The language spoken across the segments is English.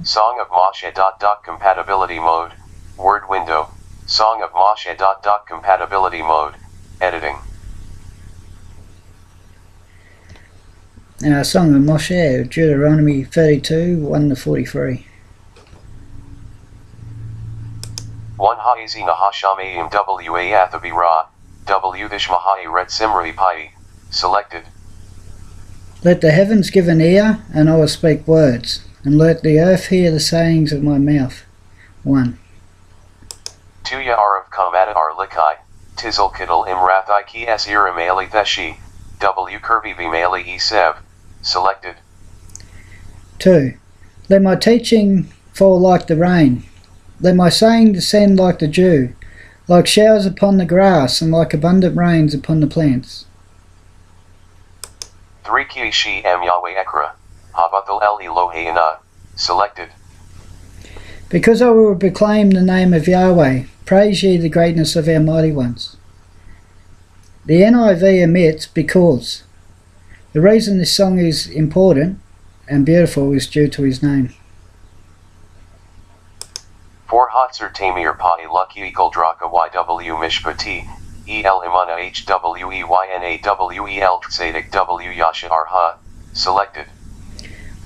Song of Mosheh. Compatibility mode. Word window. Song of Mosheh. Compatibility mode. Editing. Song of Moshéh, Deuteronomy 32, 1-43. 1 Ha'ezi Nahashamayim Wa'athabi Ra, W Vishmahai Red Simri Pai. Selected. Let the heavens give an ear, and I will speak words, and let the earth hear the sayings of my mouth. 1. 2 Ya'arav Kamada Arlikai, Tizel Kittel Imrathai Ki Esir Imali Theshi, W Kirby Vimali Esev. Selected. 2. Let my teaching fall like the rain. Let my saying descend like the dew, like showers upon the grass, and like abundant rains upon the plants. 3 Kishi M Yahweh Ekra, Havathal El Elohayana. Selected. Because I will proclaim the name of Yahweh, praise ye the greatness of our mighty ones. The NIV omits because. The reason this song is important and beautiful is due to his name. 4 Hotzer Tamir Pai Lucky Eagle Draka YW Mishpati, EL Imana HWEYNAWEL Tzadik W Yasha Arha. Selected.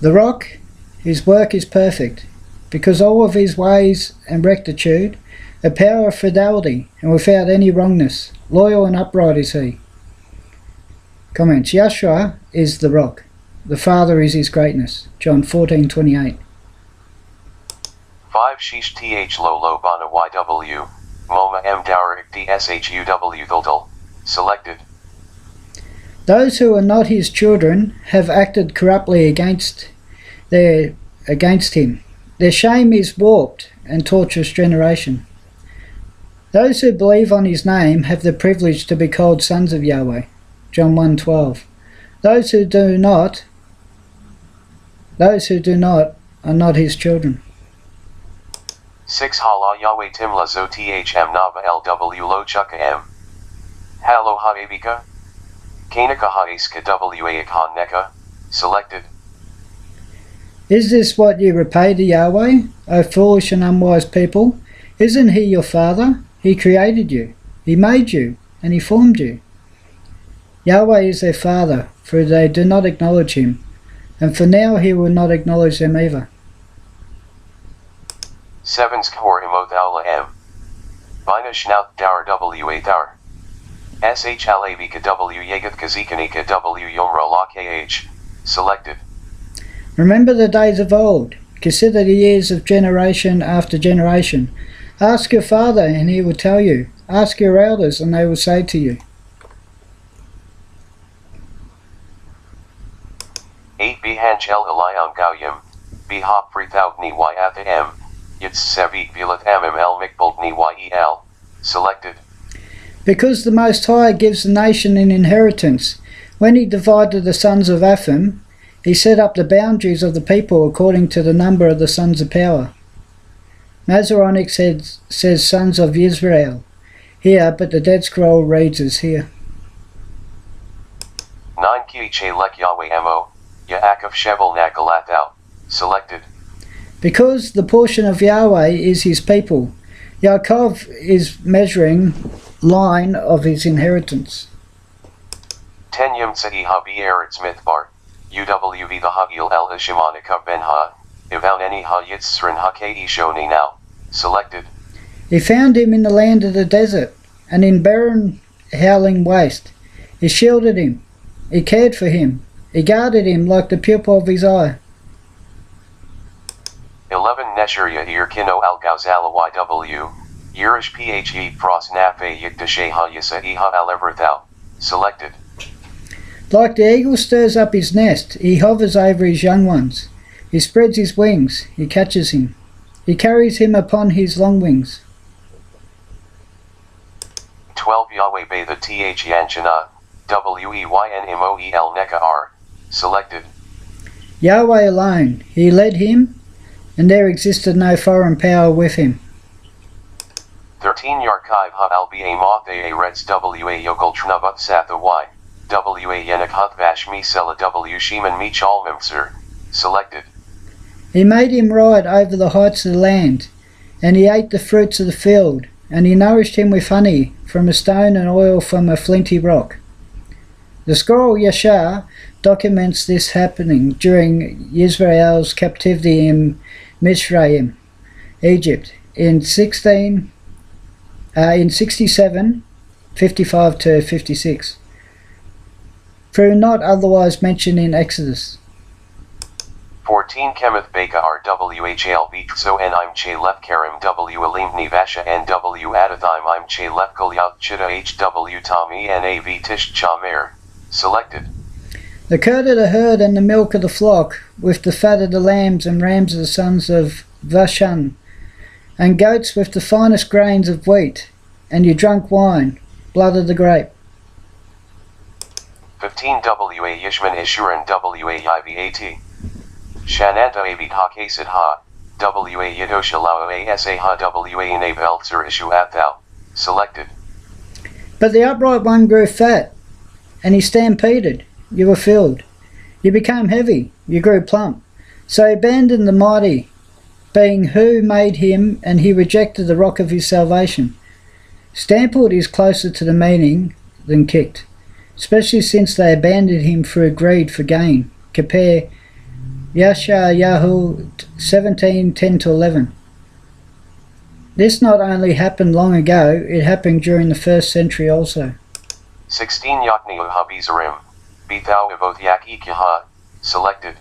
The rock, his work is perfect, because all of his ways and rectitude, a power of fidelity, and without any wrongness, loyal and upright is he. Comments. Yahshua is the rock. The Father is his greatness. John 14:28. 5 Shish Th Lo Bana YW, Moma M Dowrik DSHUW Thultul. Selected. Those who are not his children have acted corruptly against him. Their shame is warped and torturous generation. Those who believe on his name have the privilege to be called sons of Yahweh. John 1:12. Those who do not are not his children. 6 Hala Yahweh Timla Zo Thm Nava LW Lo Chuka M. Halo Haebika. Kanaka Haeska Waik Han Neka. Selected. Is this what you repay to Yahweh, O foolish and unwise people? Isn't he your father? He created you. He made you, and he formed you. Yahweh is their father, for they do not acknowledge him, and for now he will not acknowledge them either. 7 Skor Imoth Aula M. Bina Schnaut Dower W Thar. SHLAVika W Yegath Kazikanika W Yomra La KH. Selected. Remember the days of old. Consider the years of generation after generation. Ask your father, and he will tell you. Ask your elders, and they will say to you. 8 Bihanchel Eliam Gauyim, Bihop Prithoutni Yatha M, Yitz Savik Vilath MML Mikboldni Yel. Selected. Because the Most High gives the nation an inheritance. When he divided the sons of Apham, he set up the boundaries of the people according to the number of the sons of power. Masoretic says sons of Israel here, but the Dead Scroll reads as here. 9 Kiche Lek Yahweh Mo, Yaakov Shevel Nagalathal. Selected. Because the portion of Yahweh is his people, Yaakov is measuring line of his inheritance. 10 Yimtsahi Habi Eretz Mithbar, UWV the Hagil El Ishimonika Ben Ha, Ivalneni Ha Yitzrin Ha Kei Shoni now. Selected. He found him in the land of the desert, and in barren howling waste. He shielded him. He cared for him. He guarded him like the pupil of his eye. 11 Nesher Yahir Kino Al Gauzala YW, Yirish Phe Pros Nafe Yikdashe Ha Yisa Iha Al Everthal. Selected. Like the eagle stirs up his nest, he hovers over his young ones. He spreads his wings, he catches him. He carries him upon his long wings. 12 Yahweh Betha Th Yanchana, WEYNMOEL Neka R. Selected. Yahweh alone, he led him, and there existed no foreign power with him. 13 Yarchive Ha Alba Moth A Reds WA Yokul Trnavat Satha Y. WA Yenik Huth Vash Misela W Sheman Mich Almimser. Selected. He made him ride over the heights of the land, and he ate the fruits of the field, and he nourished him with honey from a stone and oil from a flinty rock. The scroll Yashar documents this happening during Israel's captivity in Mizraim, Egypt, in 67, 55 to 56, through not otherwise mentioned in Exodus. 14 Kemeth Beka RWHAL Bikso N I'm Che Lef Karim W Alimni Vasha NW Adathim I'm Che Lef Kulyat Chita HW Tommy NAV Tish Chamer. Selected. The curd of the herd and the milk of the flock, with the fat of the lambs and rams of the sons of Vashan, and goats with the finest grains of wheat, and you drunk wine, blood of the grape. 15 WA Yishman Ishuran WA IVAT. Shananta Abid Ha Kasid Ha, WA Yidosha Lao ASA Ha WA Navel Sir Ishu Athal. Selected. But the upright one grew fat, and he stampeded. You were filled. You became heavy. You grew plump. So he abandoned the mighty, being who made him, and he rejected the rock of his salvation. Stampled is closer to the meaning than kicked, especially since they abandoned him through greed for gain. Compare Yashayahu 17:10-11. This not only happened long ago, it happened during the 1st century also. 16 Yakni Habizarim. Bithau Evoth Yakikiha. Selected.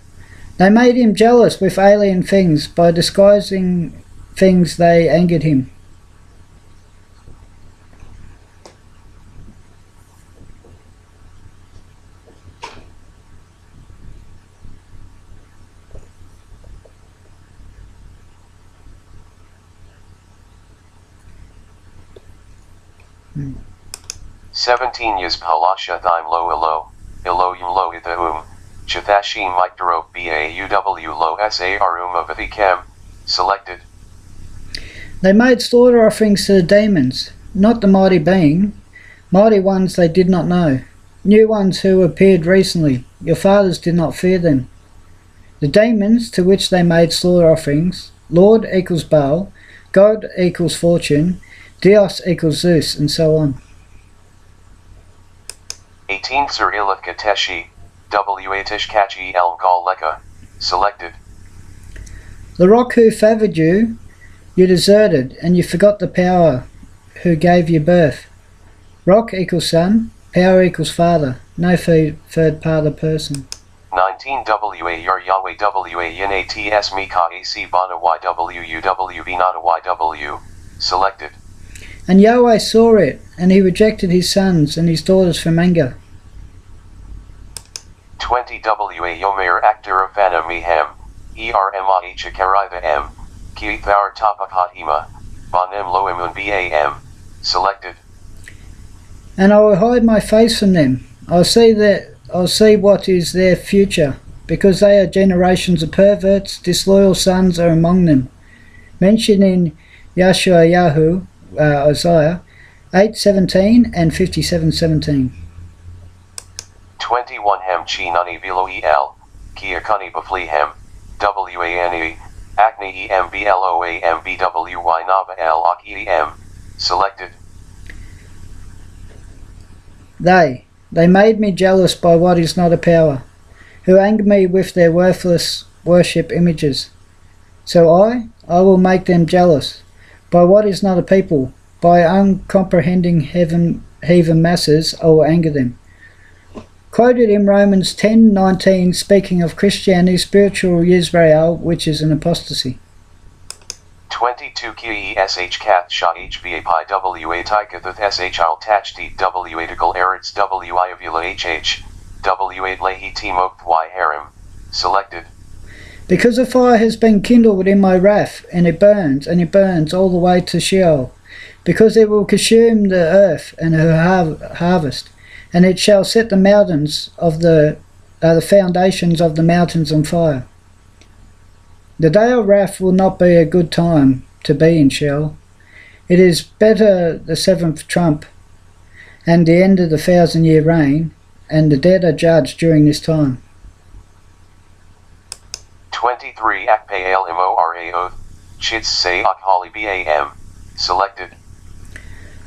They made him jealous with alien things. By disguising things they angered him. Hmm. 17 Yizpalasha Thime Lo Elo, Elohim Lo Ithahum, Chathashim Miktaro Bauw Lo Sarum of Athikem. Selected. They made slaughter offerings to the demons, not the mighty being, mighty ones they did not know, new ones who appeared recently. Your fathers did not fear them. The demons to which they made slaughter offerings, Lord equals Baal, God equals fortune, Dios equals Zeus, and so on. 18 Sir Ilith Kateshi, W.A. Tishkachi El Galeka. Selected. The rock who favored you, you deserted, and you forgot the power who gave you birth. Rock equals son, power equals father, no third party person. 19 W.A. Yar Yahweh W.A. Yinats Mika AC Bana YWUW Binata YW. Selected. And Yahweh saw it, and he rejected his sons and his daughters from anger. 20 W.A. Yomer Actor of Fana Mihem, ERMI Chakariva M, Kiithar Tapakhima, Banem Loemun Bam. Selected. And I will hide my face from them. I'll see what is their future, because they are generations of perverts, disloyal sons are among them. Mentioned in Yashayahu, Isaiah 8:17 and 57:17. 21 Hem Chinani Vilo El, Kiakani Baflihem, WANE, Acne EMBLOAMBWY Nava El Ak. Selected. They made me jealous by what is not a power, who angered me with their worthless worship images. So I will make them jealous by what is not a people, by uncomprehending heathen masses I will anger them. Quoted in Romans 10:19, speaking of Christianity, spiritual Israel, which is an apostasy. 22 KESH Kath Shah HBA Pi WA Tikath SHL Tachti WA Tigal Eretz WI Avila HH WA Lehi Timokth Y Harem. Selected. Because a fire has been kindled within my wrath, and it burns all the way to Sheol, because it will consume the earth and her harvest, and it shall set the mountains of the foundations of the mountains on fire. The day of wrath will not be a good time to be in Sheol. It is better the 7th trump, and the end of the 1,000-year reign, and the dead are judged during this time. 23 Akpaal Morao, Chits say Akhali Bam. Selected.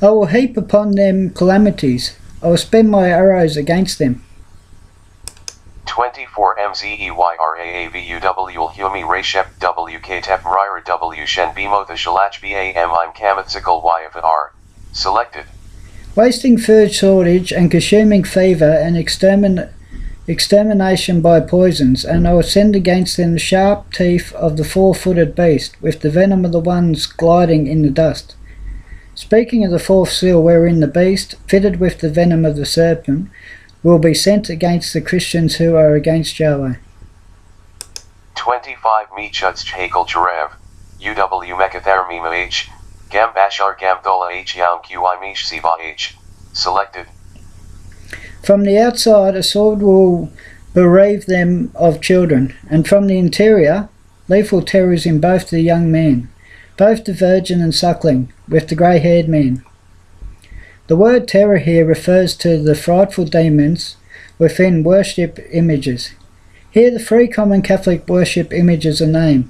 I will heap upon them calamities. I will spend my arrows against them. 24 Mzeyraavavuwl Humi Rashep WK Tep Mrira W Shen Bimo the Shalach Bam I'm Kamathikal YFR. Selected. Wasting food shortage and consuming fever and extermination by poisons, and I will send against them the sharp teeth of the four-footed beast, with the venom of the ones gliding in the dust. Speaking of the fourth seal, wherein the beast, fitted with the venom of the serpent, will be sent against the Christians who are against Yahweh. 25 Michuds Hakel Jarav, UW Mekatharmima H, Gam Bashar Gamthola H Yam Qi Mish Siva H. Selected. From the outside a sword will bereave them of children, and from the interior lethal terrors in both the young men, both the virgin and suckling, with the grey-haired man. The word terror here refers to the frightful demons within worship images. Here the three common Catholic worship images are named: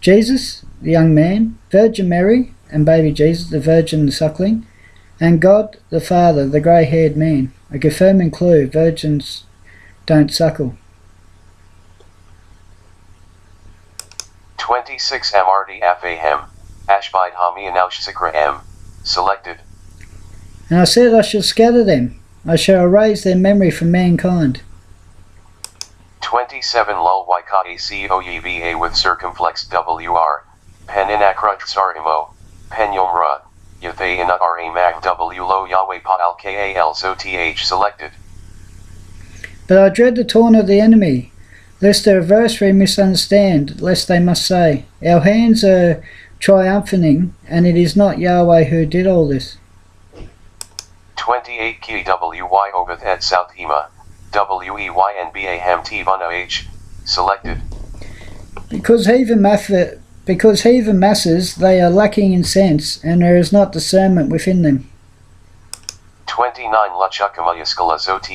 Jesus, the young man, Virgin Mary and baby Jesus, the virgin and suckling, and God the Father, the grey-haired man. A confirming clue: virgins don't suckle. 26 MRD Faham, Ashbide Hami Anaushsikra M. Selected. And I said, I shall scatter them, I shall erase their memory from mankind. 27 Lul Ykacoyeva with circumflex WR, Pen Inakrut Sarimo, Pen Yomra, Yathay Ina Ra Mag W Lo Yahweh Pa Al Kal Zoth. Selected. But I dread the taunt of the enemy, lest their adversary misunderstand, lest they must say, our hands are triumphing, and it is not Yahweh who did all this. 28 KWY Obeth et South Hema, WEYNBA Ham Tivana H. Selected. Because heathen masses, they are lacking in sense, and there is not discernment within them. 29 Lachukamayaskala Zoth,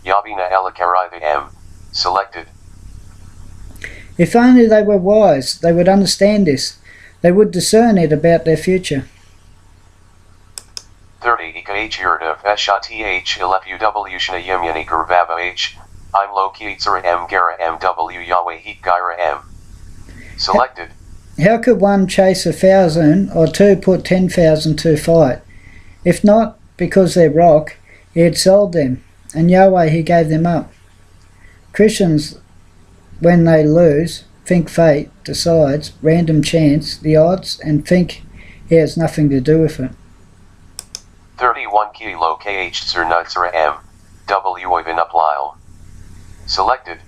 Yabina Elakarai the M. Selected. If only they were wise, they would understand this. They would discern it about their future. 30 Ikh Yurdav Eshat Elefuw Shna Yemyani Gurvava H. I'm Lo Kiitzara M. Gara MW Yahweh Heat Gyra M. Selected. How could one chase 1,000 or two put 10,000 to fight? If not because they're rock, he had sold them, and Yahweh he gave them up. Christians, when they lose, think fate decides, random chance, the odds, and think he has nothing to do with it. 31 Kilo KH Zernutzera M. W Oivin Uplile. Selected.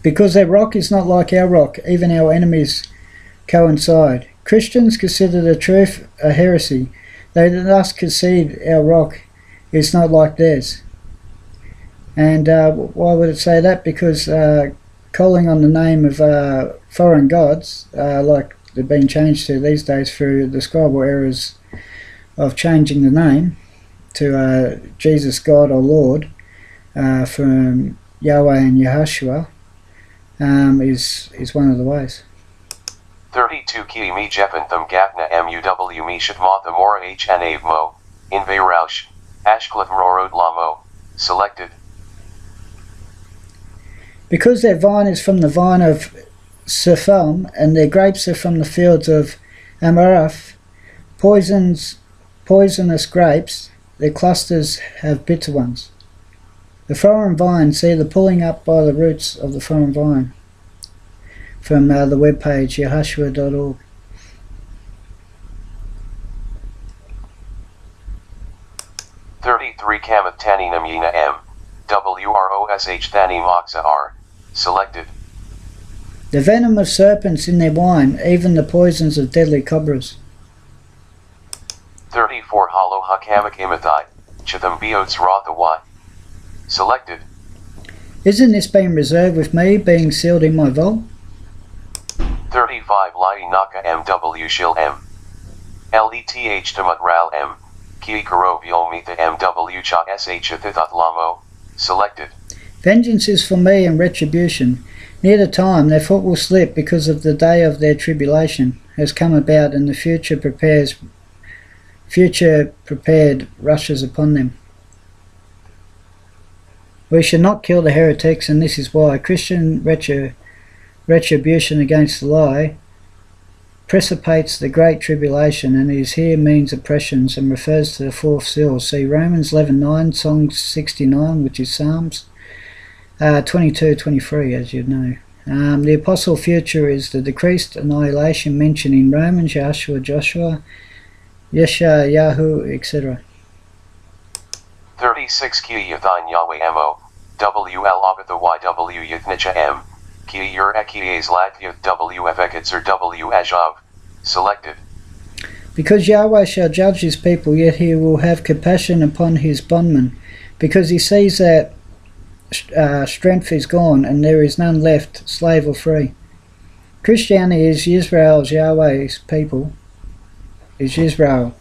Because their rock is not like our rock, even our enemies coincide. Christians consider the truth a heresy. They thus concede our rock is not like theirs. And why would it say that? Because calling on the name of foreign gods, like they've been changed to these days through the scribal errors of changing the name to Jesus, God or Lord, from Yahweh and Yahshua, is one of the ways. 32 Ki Mi Jepantham Gapna MUW Mi Shatmatha Mora H Nave Mo, Inve Rausch, Ashcliffe Mrorod Lamo. Selected. Because their vine is from the vine of Sephalm, and their grapes are from the fields of Amarath, poisonous grapes, their clusters have bitter ones. The foreign vine, see the pulling up by the roots of the foreign vine, from the webpage yahashua.org. 33 Kamath Taninam Yina M. WROSH Thanim Oxa R. Selected. The venom of serpents in their wine, even the poisons of deadly cobras. 34 Halo Hakamak Imathai, Chitham Beots Rothawai. Selected. Isn't this being reserved with me, being sealed in my vault? 35 Lai Naka MW Shil M. LETH Tamat Ral M. Ki Karo Vyomitha MW Cha SH Athithat Lamo. Selected. Vengeance is for me and retribution. Near the time their foot will slip, because of the day of their tribulation has come about, and the future prepared rushes upon them. We should not kill the heretics, and this is why. Christian retribution against the lie precipitates the great tribulation, and is here means oppressions and refers to the fourth seal. See Romans 11:9, Song 69, which is Psalms 22:23, as you know. The apostle future is the decreased annihilation mentioned in Romans, Joshua, Yeshayahu, etc. 36 Ki Yathine Yahweh Mo, WL Abatha YW Yathnicha M, Ki Ur Ekies Latyath WF Ekitzer W Ajav, selected. Because Yahweh shall judge his people, yet he will have compassion upon his bondmen, because he sees that strength is gone, and there is none left, slave or free. Christianity is Israel's Yahweh's people. Is Israel.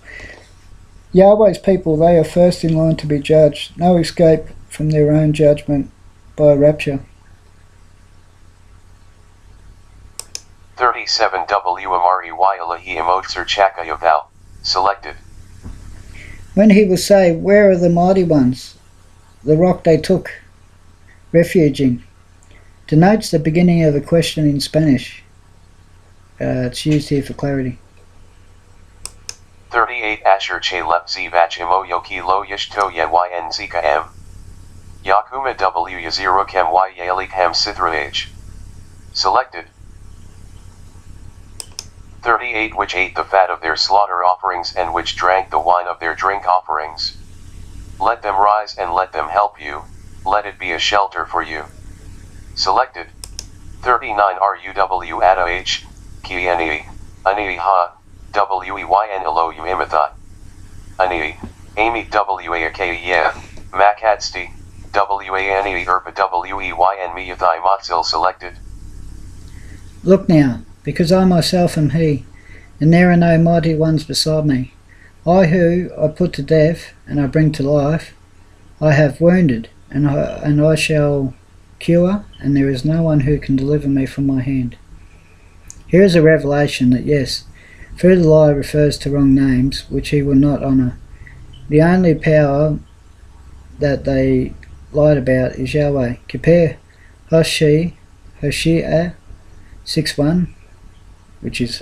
Yahweh's people, they are first in line to be judged. No escape from their own judgment by rapture. 37 WMRE Yalahi Emotzer Chaka Yaval, selected. When he will say, where are the mighty ones? The rock they took refuge in. Denotes the beginning of a question in Spanish. It's used here for clarity. 38 Asher Che Lepzi Vachimo Yoki Lo Yishto Ye Yn Zika M. Yakuma W Yaziro Kem Y Yalik Ham Sithra H. Selected. 38 Which ate the fat of their slaughter offerings, and which drank the wine of their drink offerings. Let them rise and let them help you, let it be a shelter for you. Selected. 39 RUW Ada H. Kiani, Ani Ha, WEYN Elohim Imathai. Ani, Amy WAK Yeah, Makatsti, WANE Urba WEYN Miyathai Motzil. Selected. Look now, because I myself am he, and there are no mighty ones beside me. I who I put to death, and I bring to life, I have wounded, and I shall cure, and there is no one who can deliver me from my hand. Here is a revelation that yes, through the lie refers to wrong names, which he will not honour. The only power that they lied about is Yahweh. Compare Hoshea 6:1, which is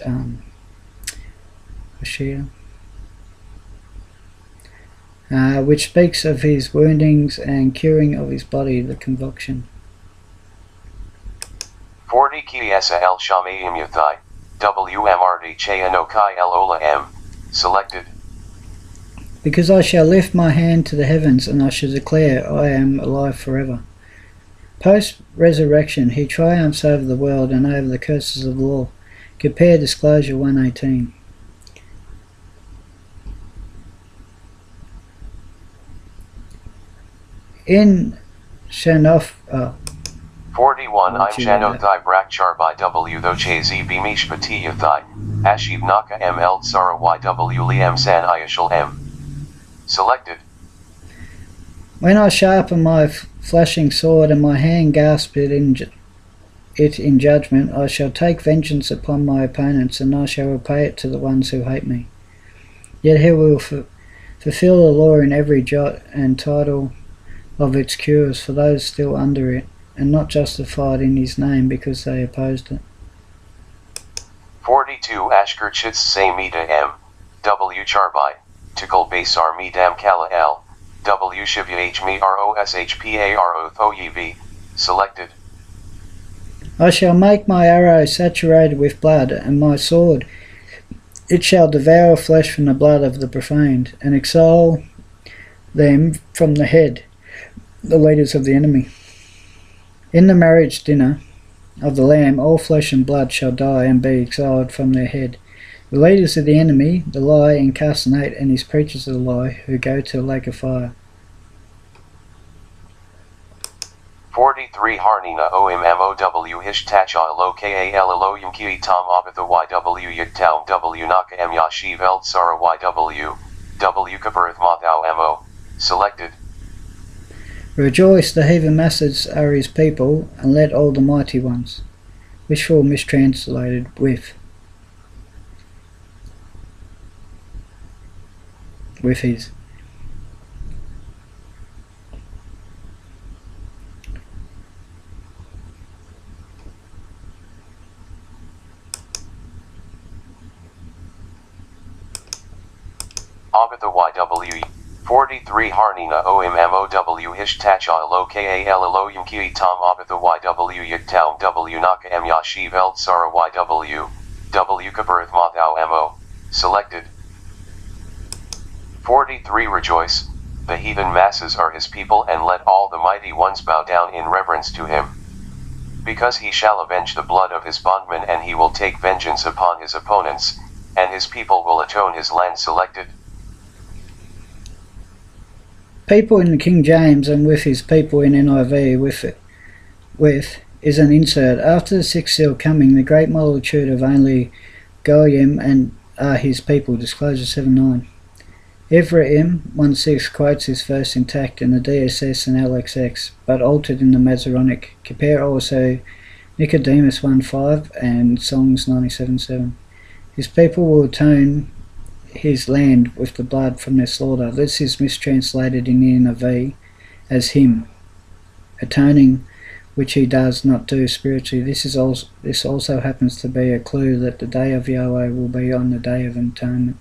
Hoshea, which speaks of his woundings and curing of his body, the convulsion. 40 Kiesa El Shamayim Yathai, WMRD Chayanokai El Ola M. Selected. Because I shall lift my hand to the heavens, and I shall declare I am alive forever. Post-resurrection, he triumphs over the world and over the curses of the law. Compare Disclosure 1:18. In Shanoff, 41 I'm Shanothai Brakchar by W Tho Che Z Bimish Pati Yathai, Ashib Naka M El Tsara YW Liam San Ayashal M. Selected. when I sharpen my flashing sword and my hand grasp it in judgment, I shall take vengeance upon my opponents, and I shall repay it to the ones who hate me. Yet he will fulfill the law in every jot and tittle of its cures for those still under it, and not justified in his name because they opposed it. 42 Ashker Chits Say Mita M. W Charbai, Tikal Basar Me Dam Kala L. W Shivya H Me ROSHPARO Thoyev. Selected. I shall make my arrow saturated with blood, and my sword it shall devour flesh from the blood of the profaned, and exile them from the head, the leaders of the enemy. In the marriage dinner of the Lamb, all flesh and blood shall die and be exiled from their head. The leaders of the enemy, the lie incarnate, and his preachers of the lie, who go to a lake of fire. 43 Harnina OMMOW Hishtacha Lo KAL Elohim Ki Tom Abatha YW Yiktow W Naka M Yashiv El Tsara YW W Kabarith Mathau MO. Selected. Rejoice, the heathen masses are his people, and let all the mighty ones. Wishful mistranslated with his. Abatha YWE 43 Harnina OMMOW Hishtacha LOKAL Yunki Tom Abatha YW Yigtown W Naka M Yashiv El Tsara YW W Kabirth Mothau MO Selected 43 Rejoice, the heathen masses are his people, and let all the mighty ones bow down in reverence to him. Because he shall avenge the blood of his bondmen, and he will take vengeance upon his opponents, and his people will atone his land. Selected People in the King James and with his people in NIV with is an insert. After the sixth seal coming, the great multitude of only Goyim and are his people. Disclosure 7:9. Ephraim 1:6 quotes his verse intact in the DSS and LXX, but altered in the Masoretic. Compare also Nicodemus 1:5 and Songs 97:7. His people will atone his land with the blood from their slaughter. This is mistranslated in the NIV as him, atoning, which he does not do spiritually. This also happens to be a clue that the day of Yahweh will be on the day of atonement,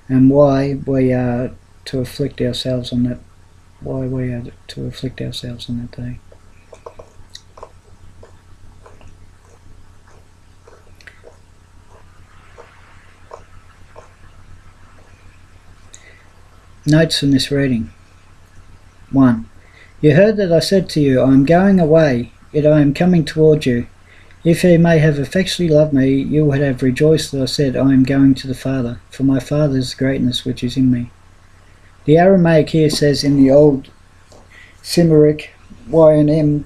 and why we are to afflict ourselves on that. Why we are to afflict ourselves on that day. Notes from this reading. 1. You heard that I said to you, I am going away, yet I am coming toward you. If ye may have effectually loved me, you would have rejoiced that I said, I am going to the Father, for my Father is the greatness which is in me. The Aramaic here says in the Old Simeric, YNMBRDYBA,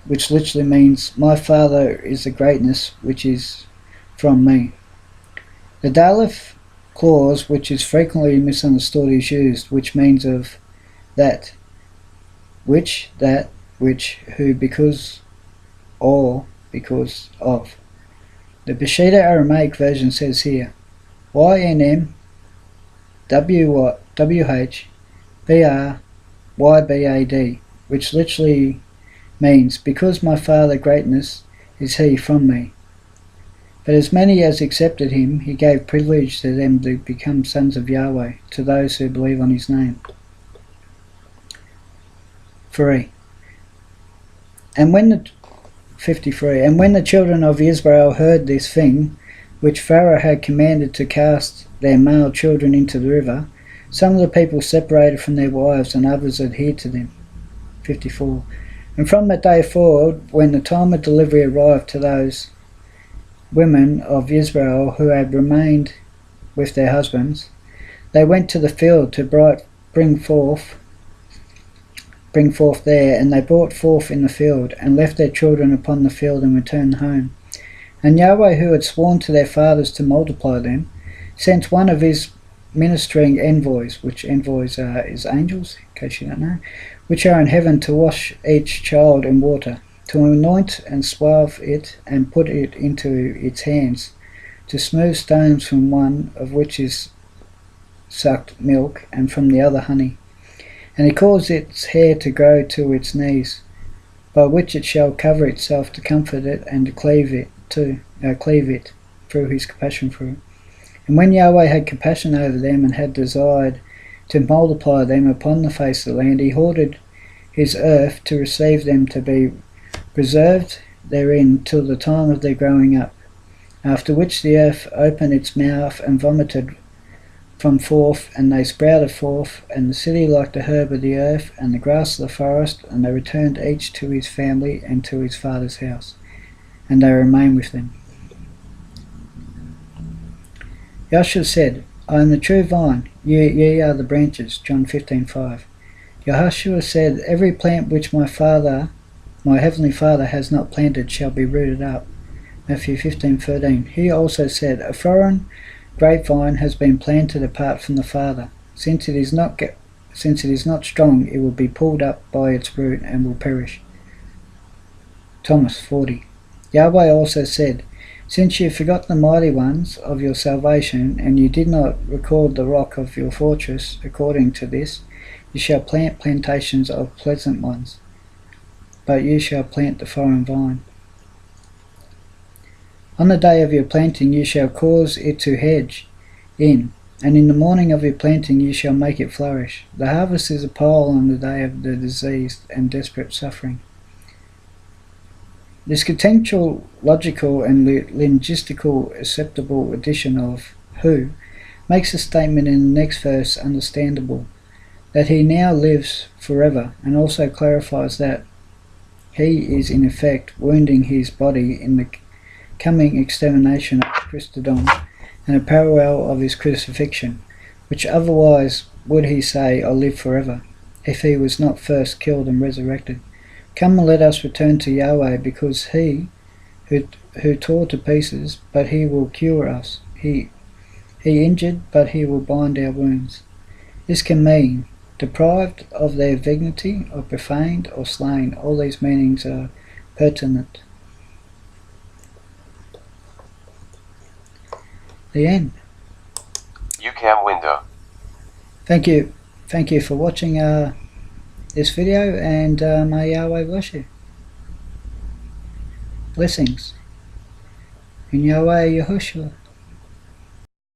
which literally means, my Father is the greatness which is from me. The Daleth clause, which is frequently misunderstood, is used, which means of that, which, who, because, or because of. The Peshitta Aramaic version says here, YNM WH BR YBAD, which literally means, because my Father greatness is he from me. But as many as accepted him, he gave privilege to them to become sons of Yahweh, to those who believe on his name. 3. And when the children of Israel heard this thing, which Pharaoh had commanded to cast their male children into the river, some of the people separated from their wives, and others adhered to them. 54. And from that day forward, when the time of delivery arrived to those women of Israel who had remained with their husbands, they went to the field to bring forth there, and they brought forth in the field, and left their children upon the field, and returned home. And Yahweh, who had sworn to their fathers to multiply them, sent one of his ministering envoys, which envoys is angels, in case you don't know, which are in heaven, to wash each child in water, to anoint and swathe it, and put it into its hands, to smooth stones, from one of which is sucked milk, and from the other honey. And he caused its hair to grow to its knees, by which it shall cover itself, to comfort it, and to cleave it through his compassion for it. And when Yahweh had compassion over them, and had desired to multiply them upon the face of the land, he ordered his earth to receive them, to be preserved therein till the time of their growing up, after which the earth opened its mouth and vomited from forth, and they sprouted forth, and the city like the herb of the earth, and the grass of the forest, and they returned each to his family and to his father's house, and they remained with them. Joshua said, I am the true vine, ye are the branches. John 15:5. Yahushua said, every plant which my heavenly Father has not planted shall be rooted up. Matthew 15:13. He also said, a foreign grapevine has been planted apart from the Father. Since it is not since it is not strong, it will be pulled up by its root and will perish. Thomas 40. Yahweh also said, Since you forgot the mighty ones of your salvation, and you did not record the rock of your fortress, according to this, you shall plant plantations of pleasant ones, but you shall plant the foreign vine. On the day of your planting you shall cause it to hedge in, and in the morning of your planting you shall make it flourish. The harvest is a pile on the day of the diseased and desperate suffering. This contextual, logical, and linguistical acceptable addition of who makes the statement in the next verse understandable, that he now lives forever, and also clarifies that he is in effect wounding his body in the coming extermination of Christendom, and a parallel of his crucifixion, which otherwise would he say, I live forever, if he was not first killed and resurrected. Come and let us return to Yahweh, because he who tore to pieces, but he will cure us. He injured, but he will bind our wounds. This can mean deprived of their dignity, or profaned, or slain. All these meanings are pertinent. The end. UCAM window. Thank you for watching this video, and may Yahweh bless you. Blessings in Yahweh Yahushua.